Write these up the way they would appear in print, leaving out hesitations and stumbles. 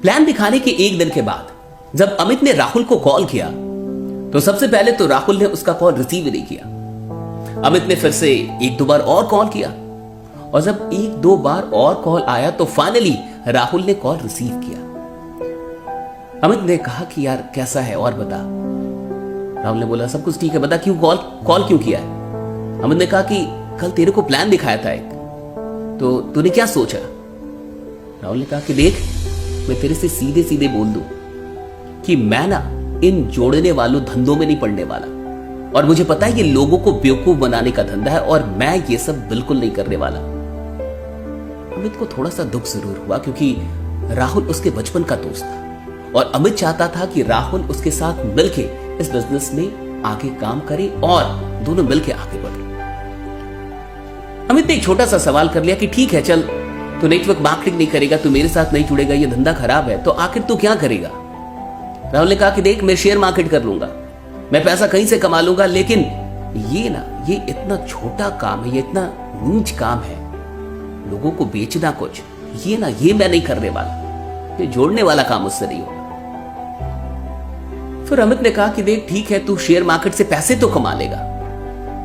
Plan दिखाने के एक दिन के बाद जब अमित ने राहुल को कॉल किया तो सबसे पहले तो राहुल ने उसका कॉल रिसीव ही नहीं किया। अमित ने फिर से एक दो बार और कॉल किया और जब एक दो बार और कॉल आया तो फाइनली राहुल ने कॉल रिसीव किया। अमित ने कहा कि यार कैसा है और बता। राहुल ने बोला सब कुछ ठीक है, बता क्यों कॉल क्यों किया है। अमित ने कहा कि कल तेरे को प्लान दिखाया था एक, तो तूने क्या सोचा। राहुल ने कहा कि देख मैं तेरे से सीधे सीधे बोल दूं कि मैं ना इन जोड़ने वालों धंधों में नहीं पड़ने वाला और मुझे पता है ये लोगों को बेवकूफ बनाने का धंधा है और मैं ये सब बिल्कुल नहीं करने वाला। अमित को थोड़ा सा दुख जरूर हुआ क्योंकि राहुल उसके बचपन का दोस्त था और अमित चाहता था कि राहुल उसके साथ मिलके इस बिजनेस में आगे काम करे और दोनों मिलके आगे बढ़े। अमित ने एक छोटा सा सवाल कर लिया कि ठीक है चल तू नेटवर्क मार्केटिंग नहीं करेगा, तू मेरे साथ नहीं जुड़ेगा, ये धंधा खराब है, तो आखिर तू क्या करेगा। राहुल ने कहा कि देख मैं शेयर मार्केट कर लूंगा, मैं पैसा कहीं से कमा लूंगा, लेकिन ये इतना छोटा काम है, ये इतना नीच काम है, लोगों को बेचना कुछ, ये मैं नहीं करने वाला, ये जोड़ने वाला काम मुझसे नहीं होगा। फिर अमित ने कहा कि देख ठीक है तू शेयर मार्केट से पैसे तो कमा लेगा,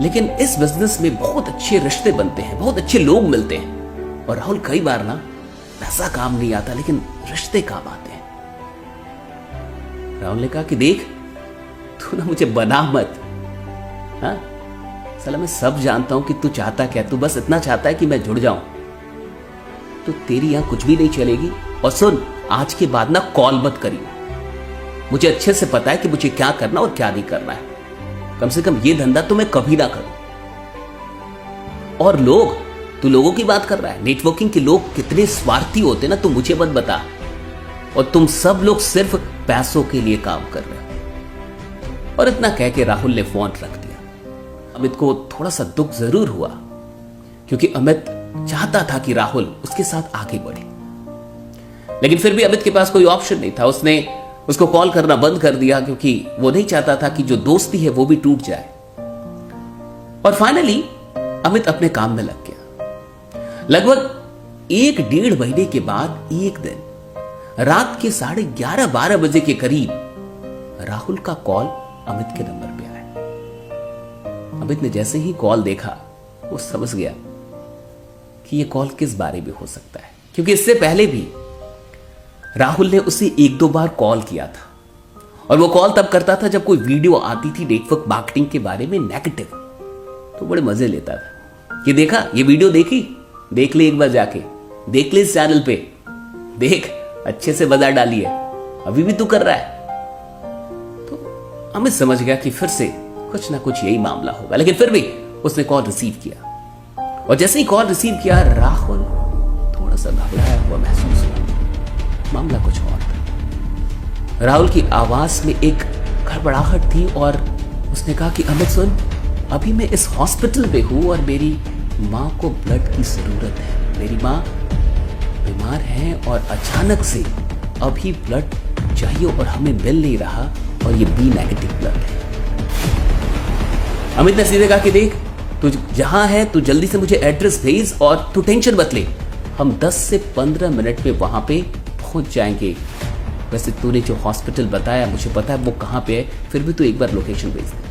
लेकिन इस बिजनेस में बहुत अच्छे रिश्ते बनते हैं, बहुत अच्छे लोग मिलते हैं और राहुल कई बार ना पैसा काम नहीं आता लेकिन रिश्ते काम आते हैं। राहुल ने कहा कि देख तू ना मुझे बना मत, हाँ साला मैं सब जानता हूं कि तू चाहता क्या, तू बस इतना चाहता है कि मैं जुड़ जाऊं, तो तेरी यहां कुछ भी नहीं चलेगी। और सुन आज के बाद ना कॉल मत करियो, मुझे अच्छे से पता है कि मुझे क्या करना और क्या नहीं करना है, कम से कम ये धंधा तो मैं कभी ना करूं। और तू लोगों की बात कर रहा है, नेटवर्किंग के लोग कितने स्वार्थी होते ना, तू मुझे मत बता, और तुम सब लोग सिर्फ पैसों के लिए काम कर रहे हो। और इतना कह के राहुल ने फोन रख दिया। अमित को थोड़ा सा दुख जरूर हुआ क्योंकि अमित चाहता था कि राहुल उसके साथ आगे बढ़े, लेकिन फिर भी अमित के पास कोई ऑप्शन नहीं था। उसने उसको कॉल करना बंद कर दिया क्योंकि वो नहीं चाहता था कि जो दोस्ती है वो भी टूट जाए। और फाइनली अमित अपने काम में लग गया। लगभग 1-1.5 महीने के बाद एक दिन रात के 11:30-12 बजे के करीब राहुल का कॉल अमित के नंबर पे आया। अमित ने जैसे ही कॉल देखा वो समझ गया कि ये कॉल किस बारे में हो सकता है, क्योंकि इससे पहले भी राहुल ने उसे 1-2 बार कॉल किया था और वो कॉल तब करता था जब कोई वीडियो आती थी नेटवर्क मार्केटिंग के बारे में नेगेटिव, तो बड़े मजे लेता था। ये देखा, ये वीडियो देखी, देख ले एक बार जाके, देख ले इस चैनल पे, देख अच्छे से बाजार डाली है, अभी भी तू कर रहा है। तो अमित समझ गया कि फिर से कुछ ना कुछ यही मामला होगा, लेकिन फिर भी उसने कॉल रिसीव किया और जैसे ही कॉल रिसीव किया राहुल थोड़ा सा घबराया हुआ महसूस हुआ। मामला कुछ और था। राहुल की आवाज में एक गड़बड़ाहट थी और उसने कहा कि अमित सुन, अभी मैं इस हॉस्पिटल में हूं और मेरी माँ को ब्लड की जरूरत है, मेरी माँ बीमार है और अचानक से अभी ब्लड चाहिए और हमें मिल नहीं रहा और ये बी नेगेटिव ब्लड है। अमित ने सीधे कहा कि देख तू जहां है तू जल्दी से मुझे एड्रेस भेज और तू टेंशन मत ले, हम 10 से 15 मिनट में वहां पे पहुंच जाएंगे। वैसे तूने जो हॉस्पिटल बताया मुझे पता है वो कहां पे है, फिर भी तू एक बार लोकेशन भेज दे।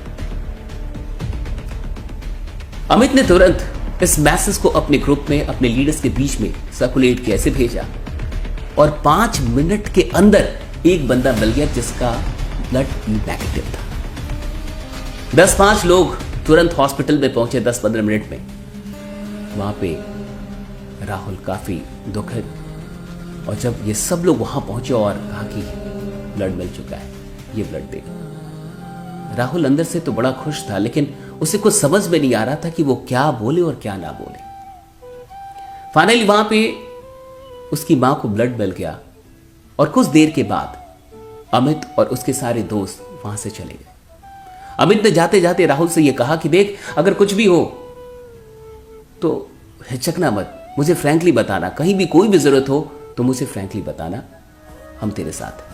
अमित ने तुरंत इस मैसेज को अपने ग्रुप में अपने लीडर्स के बीच में सर्कुलेट किया, ऐसे भेजा और 5 मिनट के अंदर एक बंदा मिल गया जिसका ब्लड बी नेगेटिव था। 10-5 लोग तुरंत हॉस्पिटल में पहुंचे 10-15 मिनट में। वहां पे राहुल काफी दुखद, और जब ये सब लोग वहां पहुंचे और कहा कि ब्लड मिल चुका है, ये ब्लड दे, राहुल अंदर से तो बड़ा खुश था, लेकिन उसे कुछ समझ में नहीं आ रहा था कि वो क्या बोले और क्या ना बोले। फाइनली वहां पे उसकी मां को ब्लड मिल गया और कुछ देर के बाद अमित और उसके सारे दोस्त वहां से चले गए। अमित ने जाते जाते राहुल से यह कहा कि देख अगर कुछ भी हो तो हिचकना मत, मुझे फ्रैंकली बताना, कहीं भी कोई भी जरूरत हो तो मुझे फ्रैंकली बताना, हम तेरे साथ हैं।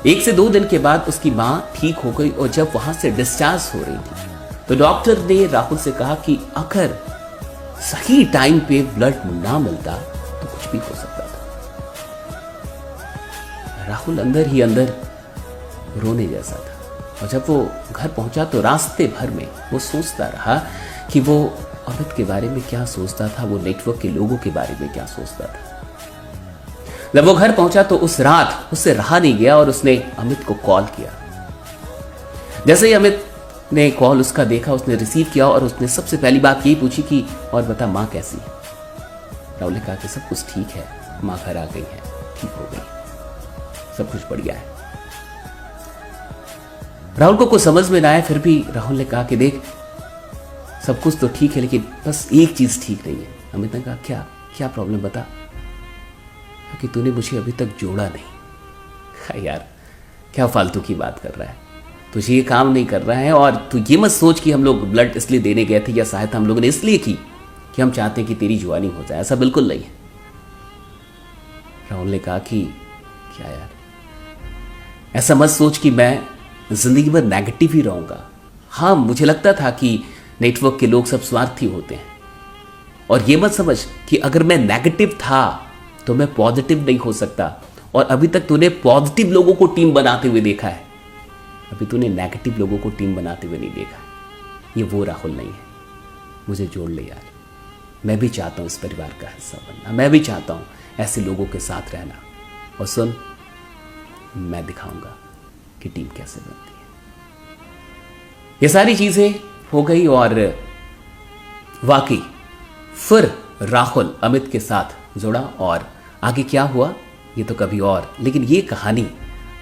1 से 2 दिन के बाद उसकी मां ठीक हो गई और जब वहां से डिस्चार्ज हो रही थी तो डॉक्टर ने राहुल से कहा कि अगर सही टाइम पे ब्लड ना मिलता तो कुछ भी हो सकता था। राहुल अंदर ही अंदर रोने जैसा था। और जब वो घर पहुंचा तो रास्ते भर में वो सोचता रहा कि वो अमित के बारे में क्या सोचता था, वो नेटवर्क के लोगों के बारे में क्या सोचता था। जब वो घर पहुंचा तो उस रात उससे रहा नहीं गया और उसने अमित को कॉल किया। जैसे ही अमित ने कॉल उसका देखा, उसने रिसीव किया और उसने सबसे पहली बात यही पूछी कि और बता माँ कैसी है। राहुल ने कहा कि सब कुछ ठीक है, माँ घर आ गई है, ठीक हो गई, सब कुछ बढ़िया है। राहुल को कुछ समझ में ना आया, फिर भी राहुल ने कहा कि देख सब कुछ तो ठीक है लेकिन बस एक चीज ठीक नहीं है। अमित ने कहा क्या क्या प्रॉब्लम बता। क्योंकि तूने मुझे अभी तक जोड़ा नहीं। यार क्या फालतू की बात कर रहा है, तुझे ये काम नहीं कर रहा है। और तू ये मत सोच कि हम लोग ब्लड इसलिए देने गए थे या सहायता हम लोगों ने इसलिए की कि हम चाहते हैं कि तेरी जुआनी हो जाए, ऐसा बिल्कुल नहीं है। राहुल ने कहा कि क्या यार, ऐसा मत सोच कि मैं जिंदगी भर नेगेटिव ही रहूंगा। हाँ, मुझे लगता था कि नेटवर्क के लोग सब स्वार्थी होते हैं, और ये मत समझ कि अगर मैं नेगेटिव था तो मैं पॉजिटिव नहीं हो सकता। और अभी तक तूने पॉजिटिव लोगों को टीम बनाते हुए देखा है, अभी तूने नेगेटिव लोगों को टीम बनाते हुए नहीं देखा। ये वो राहुल नहीं है। मुझे जोड़ ले यार, मैं भी चाहता हूं इस परिवार का हिस्सा बनना, मैं भी चाहता हूं ऐसे लोगों के साथ रहना। और सुन, मैं दिखाऊंगा कि टीम कैसे बनती है। ये सारी चीजें हो गई और वाकई फिर राहुल अमित के साथ जुड़ा। और आगे क्या हुआ ये तो कभी और। लेकिन ये कहानी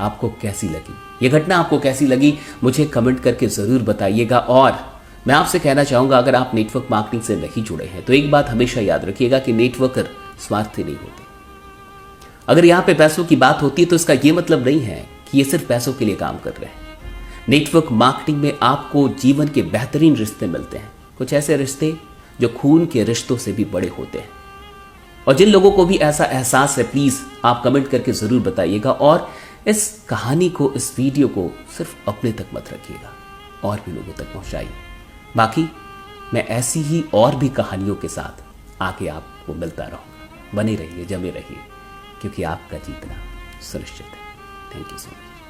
आपको कैसी लगी, ये घटना आपको कैसी लगी, मुझे कमेंट करके जरूर बताइएगा। और मैं आपसे कहना चाहूंगा, अगर आप नेटवर्क मार्केटिंग से नहीं जुड़े हैं तो एक बात हमेशा याद रखिएगा कि नेटवर्कर स्वार्थी नहीं होते। अगर यहां पे पैसों की बात होती है तो इसका यह मतलब नहीं है कि ये सिर्फ पैसों के लिए काम कर रहे हैं। नेटवर्क मार्केटिंग में आपको जीवन के बेहतरीन रिश्ते मिलते हैं, कुछ ऐसे रिश्ते जो खून के रिश्तों से भी बड़े होते हैं। और जिन लोगों को भी ऐसा एहसास है, प्लीज आप कमेंट करके जरूर बताइएगा। और इस कहानी को, इस वीडियो को सिर्फ अपने तक मत रखिएगा, और भी लोगों तक पहुंचाइए। बाकी मैं ऐसी ही और भी कहानियों के साथ आगे आपको मिलता रहूंगा। बने रहिए, जमे रहिए, क्योंकि आपका जीतना सुनिश्चित है। Thank you so much.